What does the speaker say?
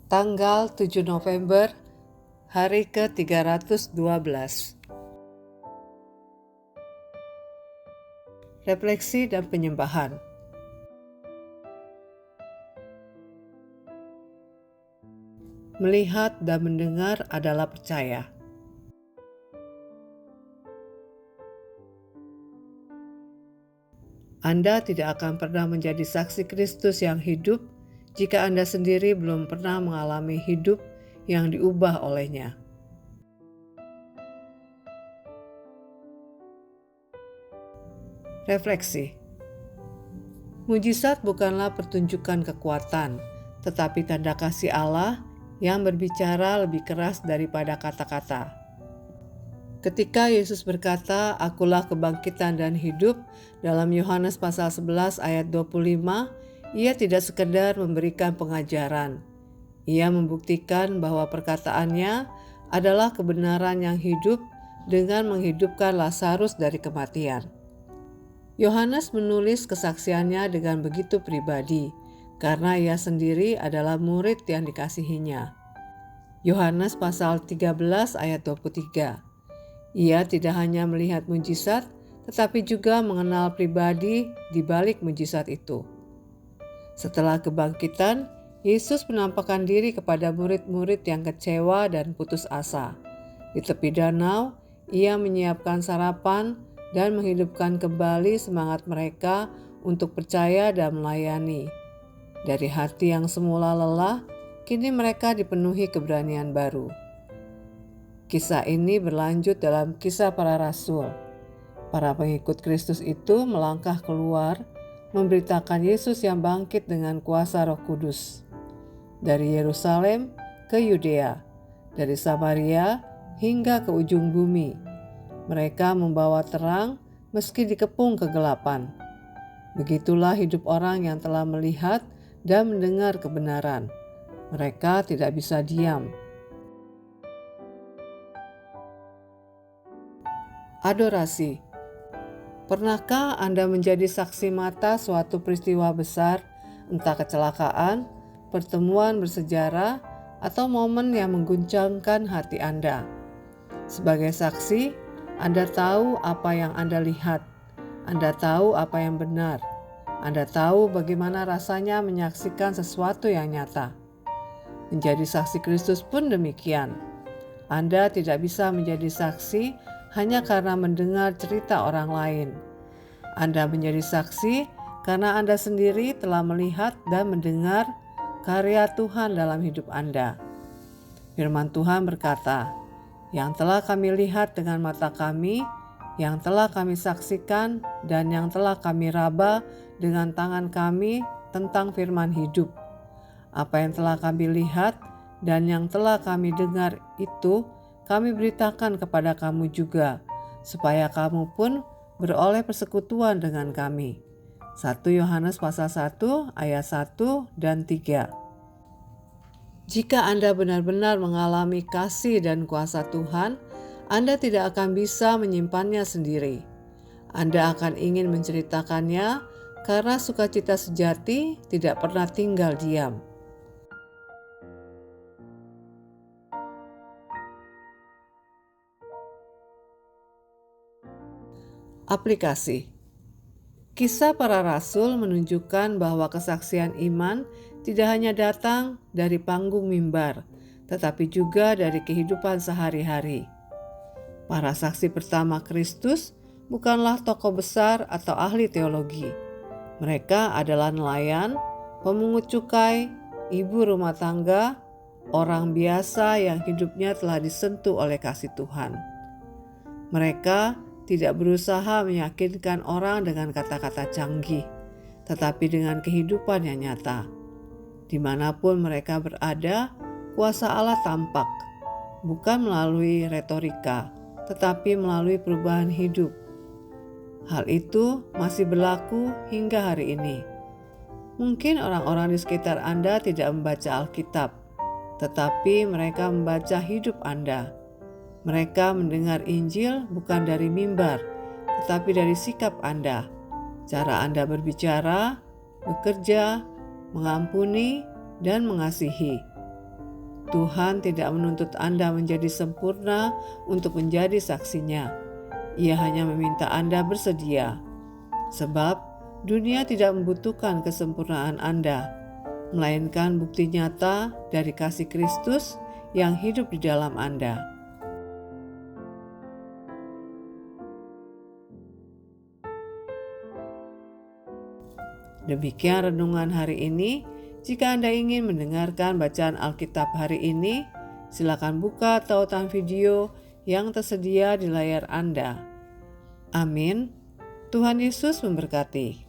Tanggal 7 November, hari ke-312. Refleksi dan penyembahan. Melihat dan mendengar adalah percaya. Anda tidak akan pernah menjadi saksi Kristus yang hidup jika Anda sendiri belum pernah mengalami hidup yang diubah olehnya. Refleksi. Mujizat bukanlah pertunjukan kekuatan, tetapi tanda kasih Allah yang berbicara lebih keras daripada kata-kata. Ketika Yesus berkata, "Akulah kebangkitan dan hidup," dalam Yohanes pasal 11 ayat 25, Ia tidak sekedar memberikan pengajaran. Ia membuktikan bahwa perkataannya adalah kebenaran yang hidup dengan menghidupkan Lazarus dari kematian. Yohanes menulis kesaksiannya dengan begitu pribadi, karena ia sendiri adalah murid yang dikasihinya. Yohanes pasal 13 ayat 23. Ia tidak hanya melihat mujizat, tetapi juga mengenal pribadi di balik mujizat itu. Setelah kebangkitan, Yesus menampakkan diri kepada murid-murid yang kecewa dan putus asa. Di tepi danau, Ia menyiapkan sarapan dan menghidupkan kembali semangat mereka untuk percaya dan melayani. Dari hati yang semula lelah, kini mereka dipenuhi keberanian baru. Kisah ini berlanjut dalam Kisah Para Rasul. Para pengikut Kristus itu melangkah keluar, memberitakan Yesus yang bangkit dengan kuasa Roh Kudus. Dari Yerusalem ke Yudea, dari Samaria hingga ke ujung bumi. Mereka membawa terang meski dikepung kegelapan. Begitulah hidup orang yang telah melihat dan mendengar kebenaran. Mereka tidak bisa diam. Adorasi. Pernahkah Anda menjadi saksi mata suatu peristiwa besar, entah kecelakaan, pertemuan bersejarah, atau momen yang mengguncangkan hati Anda? Sebagai saksi, Anda tahu apa yang Anda lihat. Anda tahu apa yang benar. Anda tahu bagaimana rasanya menyaksikan sesuatu yang nyata. Menjadi saksi Kristus pun demikian. Anda tidak bisa menjadi saksi hanya karena mendengar cerita orang lain. Anda menjadi saksi karena Anda sendiri telah melihat dan mendengar karya Tuhan dalam hidup Anda. Firman Tuhan berkata, "Yang telah kami lihat dengan mata kami, yang telah kami saksikan, dan yang telah kami raba dengan tangan kami tentang firman hidup. Apa yang telah kami lihat dan yang telah kami dengar itu kami beritakan kepada kamu juga, supaya kamu pun beroleh persekutuan dengan kami." 1 Yohanes pasal 1 ayat 1 dan 3. Jika Anda benar-benar mengalami kasih dan kuasa Tuhan, Anda tidak akan bisa menyimpannya sendiri. Anda akan ingin menceritakannya karena sukacita sejati tidak pernah tinggal diam. Aplikasi. Kisah Para Rasul menunjukkan bahwa kesaksian iman tidak hanya datang dari panggung mimbar, tetapi juga dari kehidupan sehari-hari. Para saksi pertama Kristus bukanlah tokoh besar atau ahli teologi. Mereka adalah nelayan, pemungut cukai, ibu rumah tangga, orang biasa yang hidupnya telah disentuh oleh kasih Tuhan. Mereka tidak berusaha meyakinkan orang dengan kata-kata canggih, tetapi dengan kehidupan yang nyata. Dimanapun mereka berada, kuasa Allah tampak, bukan melalui retorika, tetapi melalui perubahan hidup. Hal itu masih berlaku hingga hari ini. Mungkin orang-orang di sekitar Anda tidak membaca Alkitab, tetapi mereka membaca hidup Anda. Mereka mendengar Injil bukan dari mimbar, tetapi dari sikap Anda, cara Anda berbicara, bekerja, mengampuni, dan mengasihi. Tuhan tidak menuntut Anda menjadi sempurna untuk menjadi saksinya. Ia hanya meminta Anda bersedia. Sebab dunia tidak membutuhkan kesempurnaan Anda, melainkan bukti nyata dari kasih Kristus yang hidup di dalam Anda. Demikian renungan hari ini. Jika Anda ingin mendengarkan bacaan Alkitab hari ini, silakan buka tautan video yang tersedia di layar Anda. Amin. Tuhan Yesus memberkati.